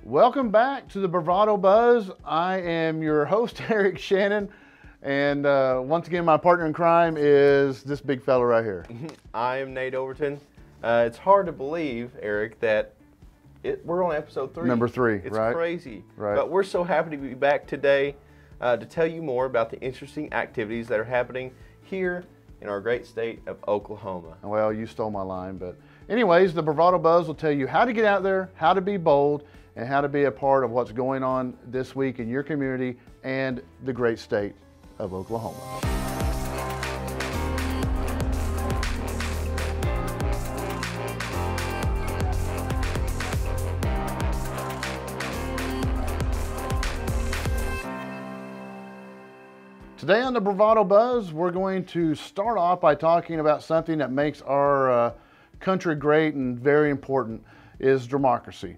Welcome back to the Bravado Buzz. I am your host, Eric Shannon, and once again, my partner in crime is this big fella right here. I am Nate Overton. It's hard to believe, Eric, that we're on episode 3. Number 3, it's right? It's crazy. Right. But we're so happy to be back today to tell you more about the interesting activities that are happening here in our great state of Oklahoma. Well, you stole my line, but anyways, the Bravado Buzz will tell you how to get out there, how to be bold, and how to be a part of what's going on this week in your community and the great state of Oklahoma. Today on the Bravado Buzz, we're going to start off by talking about something that makes our country great and very important, is democracy.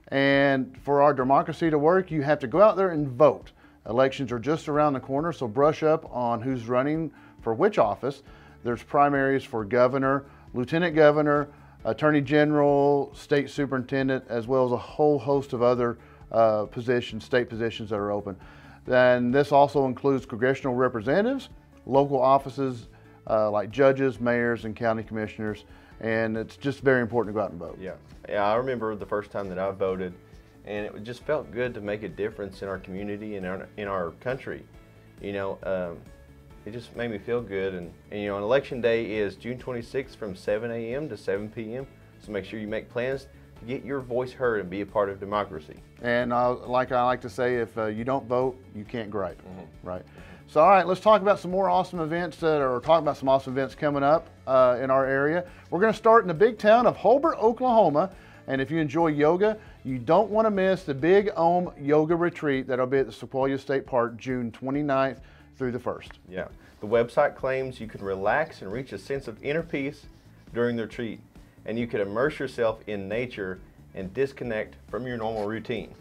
And for our democracy to work, you have to go out there and vote. Elections are just around the corner, so brush up on who's running for which office. There's primaries for governor, lieutenant governor, attorney general, state superintendent, as well as a whole host of other positions, state positions that are open. Then this also includes congressional representatives, local offices like judges, mayors, and county commissioners. And it's just very important to go out and vote. Yeah, I remember the first time that I voted, and it just felt good to make a difference in our community and in our country. You know, it just made me feel good. And you know, on election day is June 26th from 7 a.m. to 7 p.m. So make sure you make plans to get your voice heard and be a part of democracy. And like I like to say, if you don't vote, you can't gripe, right? So all right, let's talk about some more awesome events coming up in our area. We're going to start in the big town of Hulbert, Oklahoma. And if you enjoy yoga, you don't want to miss the Big Ohm Yoga Retreat that'll be at the Sequoia State Park June 29th through the 1st. Yeah, the website claims you can relax and reach a sense of inner peace during the retreat, and you can immerse yourself in nature and disconnect from your normal routine.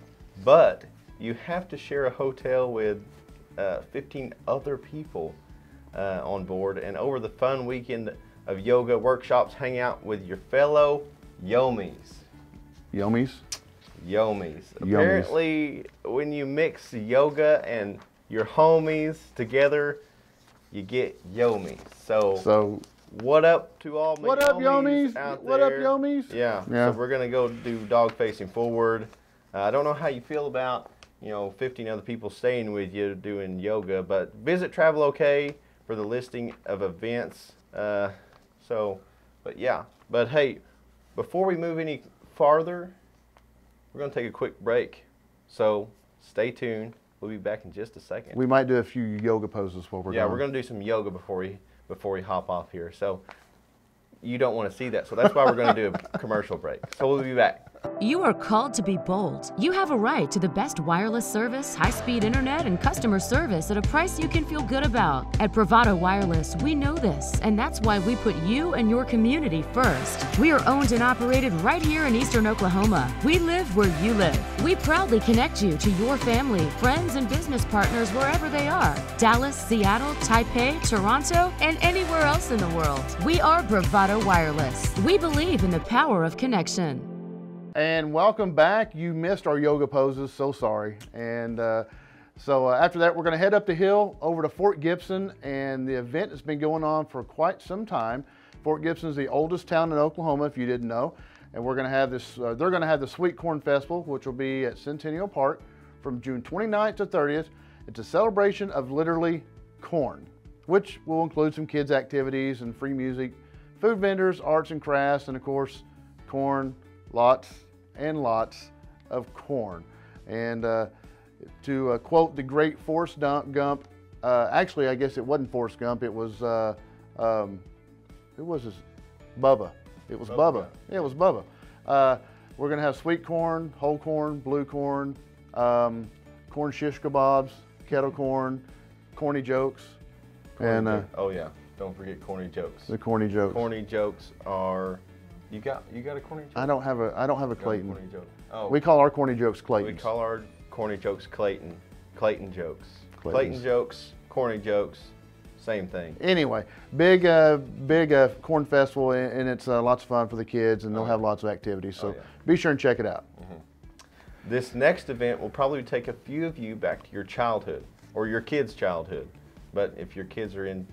But you have to share a hotel with 15 other people on board, and over the fun weekend of yoga workshops, hang out with your fellow yomies. Yomies? Yomies. Apparently, when you mix yoga and your homies together, you get yomies. So what up to all my yomies out there? What up, yomies? Yeah. So we're gonna go do dog facing forward. I don't know how you feel about 15 other people staying with you doing yoga, but visit Travel OK for the listing of events. But hey, before we move any farther, we're going to take a quick break. So stay tuned. We'll be back in just a second. We might do a few yoga poses while we're going. Yeah, we're going to do some yoga before we hop off here. So you don't want to see that. So that's why we're going to do a commercial break. So we'll be back. You are called to be bold. You have a right to the best wireless service, high-speed internet, and customer service at a price you can feel good about. At Bravado Wireless, we know this, and that's why we put you and your community first. We are owned and operated right here in Eastern Oklahoma. We live where you live. We proudly connect you to your family, friends, and business partners wherever they are. Dallas, Seattle, Taipei, Toronto, and anywhere else in the world. We are Bravado Wireless. We believe in the power of connection. And welcome back. You missed our yoga poses, so sorry. And so after that, we're going to head up the hill over to Fort Gibson, and the event has been going on for quite some time. Fort Gibson is the oldest town in Oklahoma, if you didn't know. And we're going to have this, they're going to have the Sweet Corn Festival, which will be at Centennial Park from June 29th to 30th. It's a celebration of literally corn, which will include some kids' activities and free music, food vendors, arts and crafts, and of course, corn, lots and lots of corn. And to quote the great Forrest Gump, actually I guess it wasn't Forrest Gump, it was Bubba. It was Bubba. Yeah, it was Bubba. We're gonna have sweet corn, whole corn, blue corn, corn shish kebabs, kettle corn, corny jokes, oh yeah, don't forget corny jokes. The corny jokes. Corny jokes are. You got a corny joke? I don't have a Clayton. Corny joke. Oh. We call our corny jokes Clayton. We call our corny jokes Clayton. Clayton jokes. Clayton jokes, corny jokes, same thing. Anyway, big corn festival, and it's lots of fun for the kids, and they'll have lots of activities. So be sure and check it out. This next event will probably take a few of you back to your childhood or your kids' childhood. But if your kids are in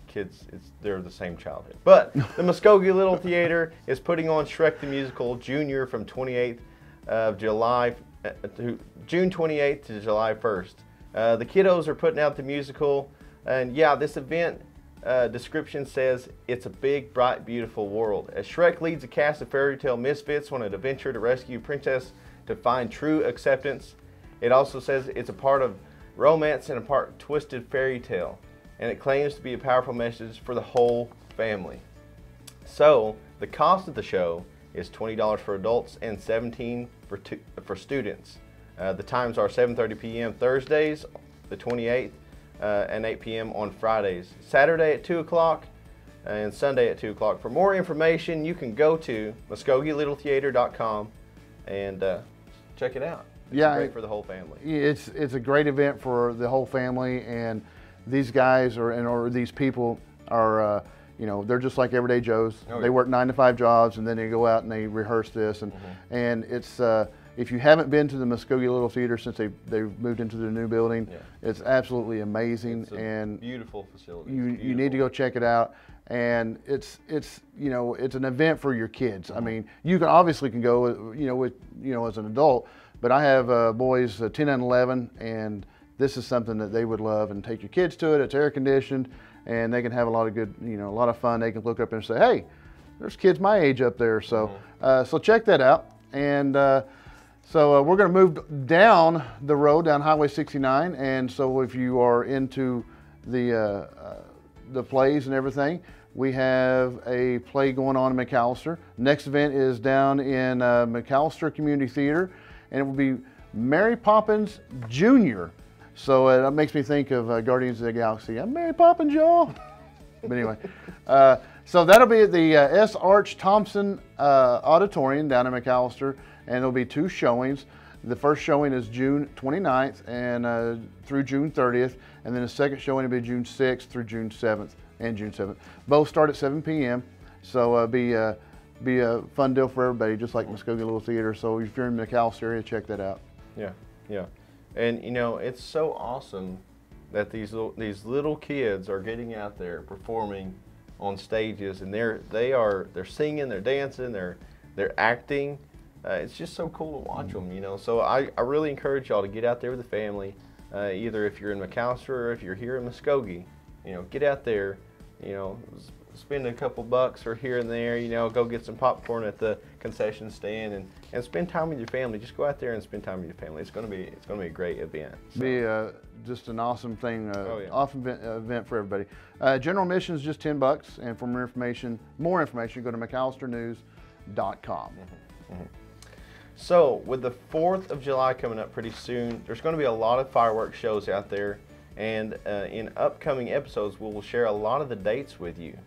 kids, they're the same childhood. But the Muskogee Little Theater is putting on Shrek the Musical Junior from 28th of July to June 28th to July 1st. The kiddos are putting out the musical, and yeah, this event description says it's a big, bright, beautiful world. As Shrek leads a cast of fairy tale misfits on an adventure to rescue Princess to find true acceptance. It also says it's a part of romance and a part twisted fairy tale, and it claims to be a powerful message for the whole family. So the cost of the show is $20 for adults and $17 for students. The times are 7:30 p.m. Thursdays, the 28th, and 8 p.m. on Fridays. Saturday at 2 o'clock and Sunday at 2 o'clock. For more information, you can go to MuskogeeLittleTheater.com and check it out. It's great for the whole family. It's a great event for the whole family, and these guys or these people are you know, they're just like everyday Joes. They work 9 to 5 jobs, and then they go out and they rehearse this, and it's if you haven't been to the Muskogee Little Theater since they've moved into the new building, it's absolutely amazing. It's a beautiful facility. You need to go check it out. And it's you know, it's an event for your kids. I mean, you can obviously go as an adult, but I have boys 10 and 11, and this is something that they would love, and take your kids to it. It's air conditioned, and they can have a lot of good, a lot of fun. They can look up and say, hey, there's kids my age up there. So so check that out. And so we're going to move down the road, down Highway 69. And so if you are into the plays and everything, we have a play going on in McAlester. Next event is down in McAlester Community Theater, and it will be Mary Poppins Jr. So that makes me think of Guardians of the Galaxy. I'm Mary Poppins, y'all. But anyway, so that'll be at the S. Arch Thompson Auditorium down in McAlester, and there'll be 2 showings. The first showing is June 29th and through June 30th, and then the second showing will be June 6th through June 7th and June 7th. Both start at 7 p.m. So be a fun deal for everybody, just like Muskogee Little Theater. So if you're in the McAlester area, check that out. Yeah, yeah. And you know, it's so awesome that these little kids are getting out there performing on stages, and they're singing, they're dancing, they're acting. It's just so cool to watch them, you know. So I really encourage y'all to get out there with the family, either if you're in McAlester or if you're here in Muskogee. You know, get out there, you know, spend a couple bucks or here and there, you know, go get some popcorn at the concession stand and spend time with your family. Just go out there and spend time with your family. It's gonna be a great event. So. Be just an awesome thing, awesome event for everybody. General admission is just $10, and for more information, go to McAllisternews.com. So with the 4th of July coming up pretty soon, there's going to be a lot of fireworks shows out there, and in upcoming episodes we will share a lot of the dates with you.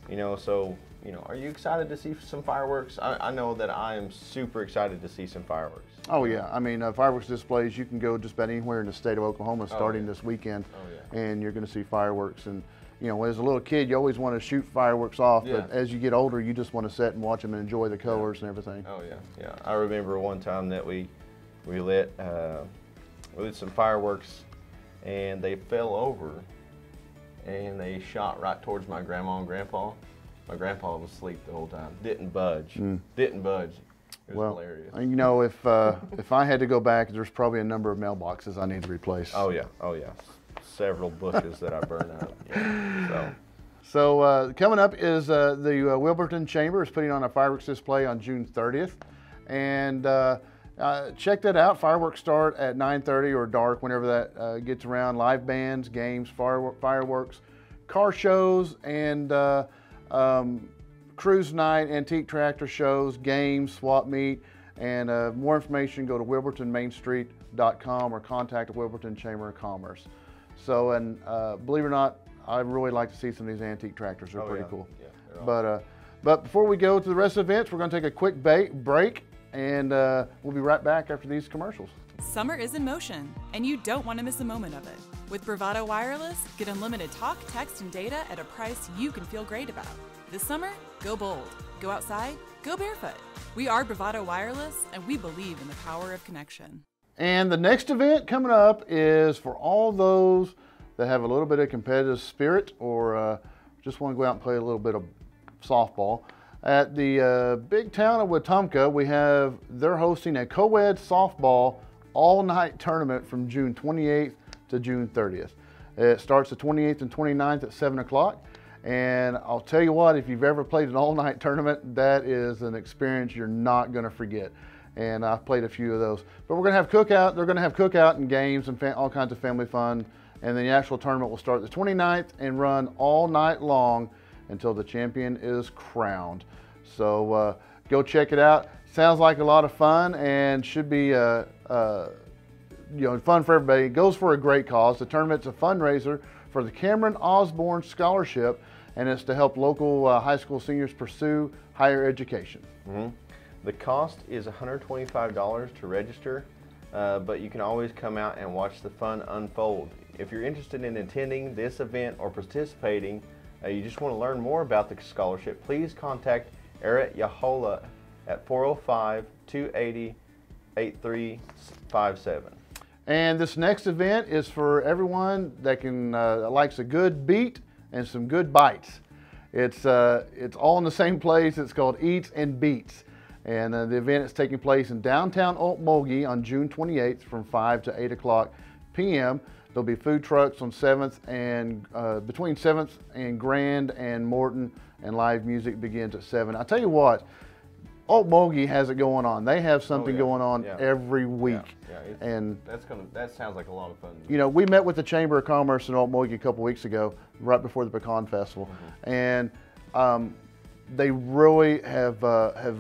You know, so you know, are you excited to see some fireworks? I know that I am super excited to see some fireworks. Oh yeah, I mean fireworks displays, you can go just about anywhere in the state of Oklahoma starting this weekend, and you're going to see fireworks. And you know, as a little kid, you always want to shoot fireworks off, but as you get older, you just want to sit and watch them and enjoy the colors and everything. Oh yeah, yeah. I remember one time that we lit some fireworks, and they fell over, and they shot right towards my grandma and grandpa. My grandpa was asleep the whole time. Didn't budge. Didn't budge. It was hilarious. You know, if I had to go back, there's probably a number of mailboxes I need to replace. Oh yeah, oh yeah. Several bushes that I burned out. Yeah. So coming up is the Wilburton Chamber is putting on a fireworks display on June 30th, and check that out. Fireworks start at 9:30 or dark, whenever that gets around. Live bands, games, fireworks, car shows, and cruise night, antique tractor shows, games, swap meet, and more information, go to WilburtonMainStreet.com or contact the Wilburton Chamber of Commerce. So, and believe it or not, I'd really like to see some of these antique tractors. They're pretty cool. Yeah, but before we go to the rest of the events, we're going to take a quick break, and we'll be right back after these commercials. Summer is in motion, and you don't want to miss a moment of it. With Bravado Wireless, get unlimited talk, text, and data at a price you can feel great about. This summer, go bold. Go outside, go barefoot. We are Bravado Wireless, and we believe in the power of connection. And the next event coming up is for all those that have a little bit of competitive spirit or just want to go out and play a little bit of softball. At the big town of Wetumpka, they're hosting a co-ed softball all-night tournament from June 28th to June 30th. It starts the 28th and 29th at 7 o'clock. And I'll tell you what, if you've ever played an all-night tournament, that is an experience you're not going to forget. And I've played a few of those. But we're going to have cookout. They're going to have cookout and games and all kinds of family fun. And then the actual tournament will start the 29th and run all night long until the champion is crowned. So go check it out. Sounds like a lot of fun and should be fun for everybody. It goes for a great cause. The tournament's a fundraiser for the Cameron Osborne Scholarship, and it's to help local high school seniors pursue higher education. The cost is $125 to register, but you can always come out and watch the fun unfold. If you're interested in attending this event or participating, you just want to learn more about the scholarship, please contact Eret Yahola at 405-280-8357. And this next event is for everyone that likes a good beat and some good bites. It's all in the same place. It's called Eats and Beats. And the event is taking place in downtown Okmulgee on June 28th from 5 to 8 o'clock p.m. There'll be food trucks on 7th and between 7th and Grand and Morton, and live music begins at 7. I'll tell you what, Okmulgee has it going on. They have something going on every week. And that sounds like a lot of fun. You know, we met with the Chamber of Commerce in Okmulgee a couple weeks ago, right before the Pecan Festival, and they really have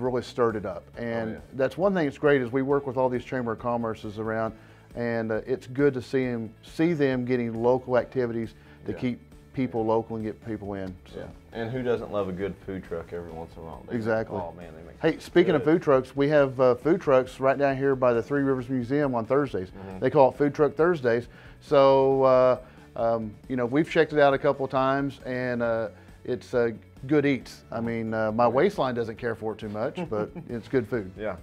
really stirred it up. And that's one thing that's great is we work with all these Chamber of Commerces around, and it's good to see them getting local activities to keep people local and get people in. So. And who doesn't love a good food truck every once in a while? Exactly. Oh man, they make. Hey, speaking of food trucks, we have food trucks right down here by the Three Rivers Museum on Thursdays. They call it Food Truck Thursdays. So you know, we've checked it out a couple of times, and it's good eats. I mean, my waistline doesn't care for it too much, but it's good food. Yeah.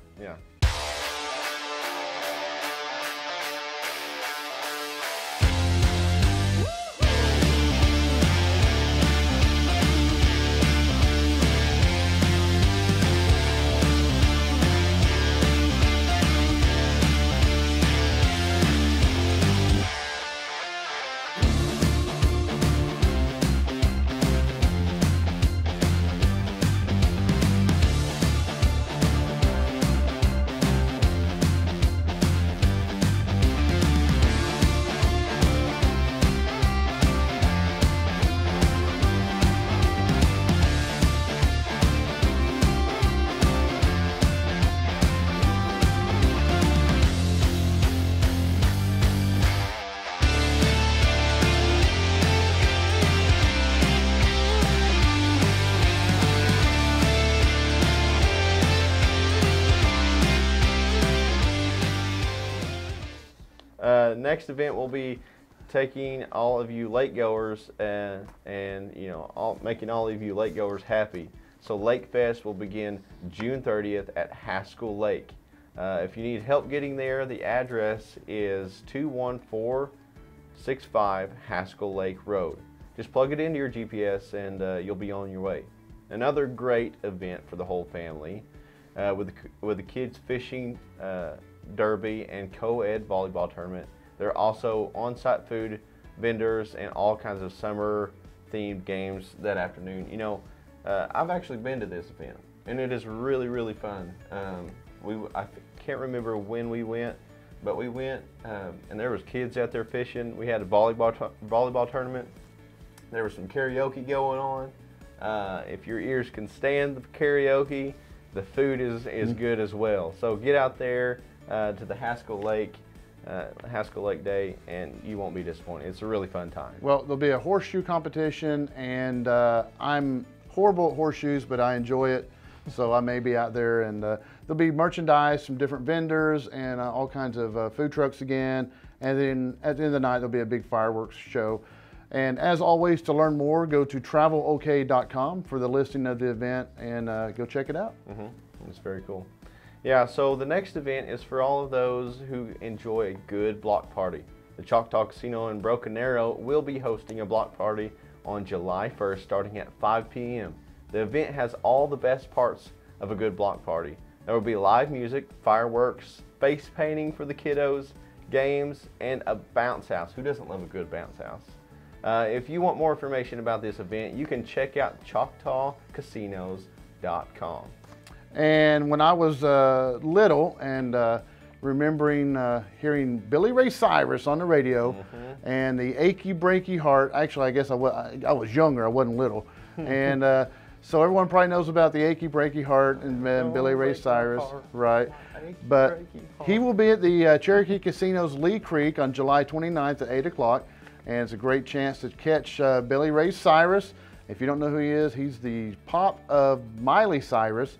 Next event will be taking all of you lake goers and you know, making all of you lake goers happy. So Lake Fest will begin June 30th at Haskell Lake. If you need help getting there, the address is 21465 Haskell Lake Road. Just plug it into your GPS and you'll be on your way. Another great event for the whole family with the kids fishing derby and co-ed volleyball tournament. There are also on-site food vendors and all kinds of summer-themed games that afternoon. You know, I've actually been to this event, and it is really, really fun. I can't remember when we went, but we went, and there was kids out there fishing. We had a volleyball tournament. There was some karaoke going on. If your ears can stand the karaoke, the food is good as well. So get out there to the Haskell Lake Day, and you won't be disappointed. It's a really fun time. Well, there'll be a horseshoe competition, and I'm horrible at horseshoes, but I enjoy it. So I may be out there, and there'll be merchandise from different vendors and all kinds of food trucks again. And then at the end of the night, there'll be a big fireworks show. And as always, to learn more, go to travelok.com for the listing of the event and go check it out. It's very cool. Yeah, so the next event is for all of those who enjoy a good block party. The Choctaw Casino in Broken Arrow will be hosting a block party on July 1st starting at 5 p.m. The event has all the best parts of a good block party. There will be live music, fireworks, face painting for the kiddos, games, and a bounce house. Who doesn't love a good bounce house? If you want more information about this event, you can check out ChoctawCasinos.com. And when I was little and remembering hearing Billy Ray Cyrus on the radio and the Achy Breaky Heart, actually I guess I was younger, I wasn't little. And so everyone probably knows about the Achy Breaky Heart and Billy Ray Cyrus, right? But he will be at the Cherokee Casino's Lee Creek on July 29th at 8 o'clock. And it's a great chance to catch Billy Ray Cyrus. If you don't know who he is, he's the pop of Miley Cyrus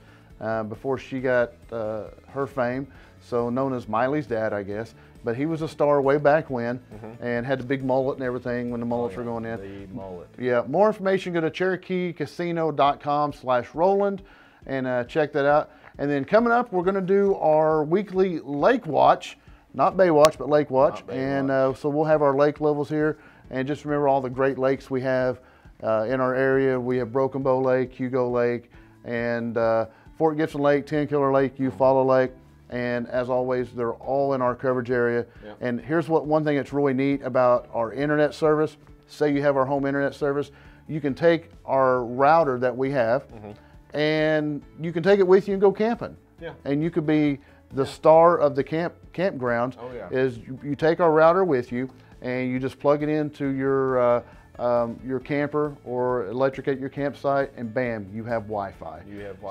before she got her fame, so known as Miley's dad, I guess. But he was a star way back when and had the big mullet and everything when the mullets were going in. The mullet. Yeah, more information, go to CherokeeCasino.com/Roland and check that out. And then coming up, we're going to do our weekly Lake Watch. Not Baywatch, but Lake Watch. And so we'll have our lake levels here. And just remember all the great lakes we have in our area. We have Broken Bow Lake, Hugo Lake, and Fort Gibson Lake, Ten Killer Lake, Eufaula Lake. And as always, they're all in our coverage area. Yep. And here's one thing that's really neat about our internet service. Say you have our home internet service. You can take our router that we have and you can take it with you and go camping. Yeah. And you could be the star of the campgrounds. Is you take our router with you and you just plug it into your camper or electricate your campsite, and bam, you have Wi-Fi.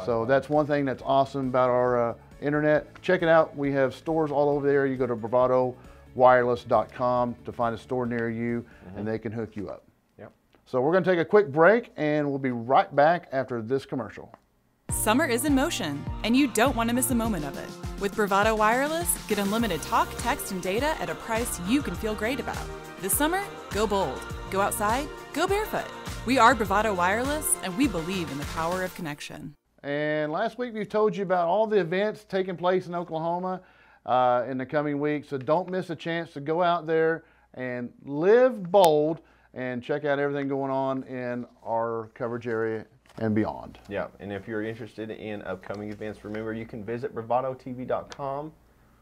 So that's one thing that's awesome about our internet. Check it out. We have stores all over there. You go to bravadowireless.com to find a store near you, and they can hook you up. Yep. So we're going to take a quick break, and we'll be right back after this commercial. Summer is in motion, and you don't want to miss a moment of it. With Bravado Wireless, get unlimited talk, text, and data at a price you can feel great about. This summer, go bold. Go outside, go barefoot. We are Bravado Wireless, and we believe in the power of connection. And last week we've told you about all the events taking place in Oklahoma in the coming weeks, so don't miss a chance to go out there and live bold and check out everything going on in our coverage area and beyond. Yeah, and if you're interested in upcoming events, remember you can visit bravadotv.com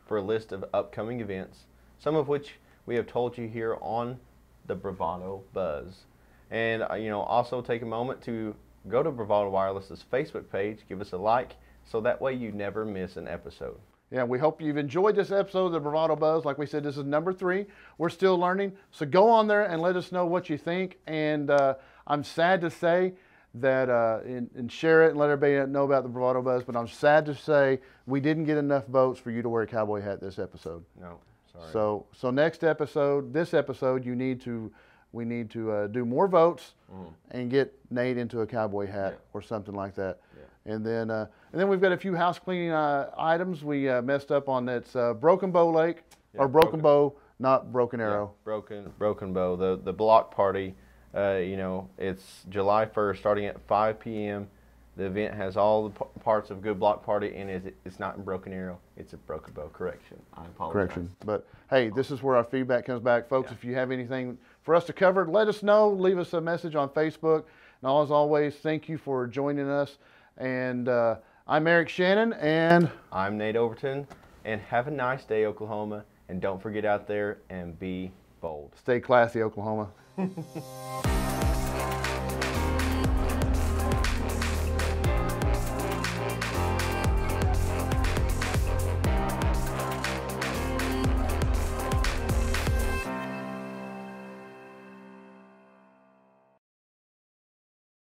for a list of upcoming events, some of which we have told you here on the Bravado Buzz. And also take a moment to go to Bravado Wireless's Facebook page, give us a like, so that way you never miss an episode. Yeah, we hope you've enjoyed this episode of the Bravado Buzz. Like we said, this is number 3. We're still learning, so go on there and let us know what you think. And I'm sad to say that, and share it and let everybody know about the Bravado Buzz, but I'm sad to say we didn't get enough votes for you to wear a cowboy hat this episode. No, sorry. So next episode, this episode, we need to do more votes and get Nate into a cowboy hat or something like that. Yeah. And then we've got a few house cleaning items. We messed up on that's Broken Bow Lake, or Broken Bow, not Broken Arrow. Yeah, Broken Bow, the block party. It's July 1st, starting at 5 p.m. The event has all the parts of a good block party, and it's not in Broken Arrow. It's a Broken Bow. Correction. I apologize. Correction. But hey, this is where our feedback comes back. Folks, if you have anything for us to cover, let us know. Leave us a message on Facebook. And as always, thank you for joining us. And I'm Eric Shannon. And I'm Nate Overton. And have a nice day, Oklahoma. And don't forget out there and be bold. Stay classy, Oklahoma.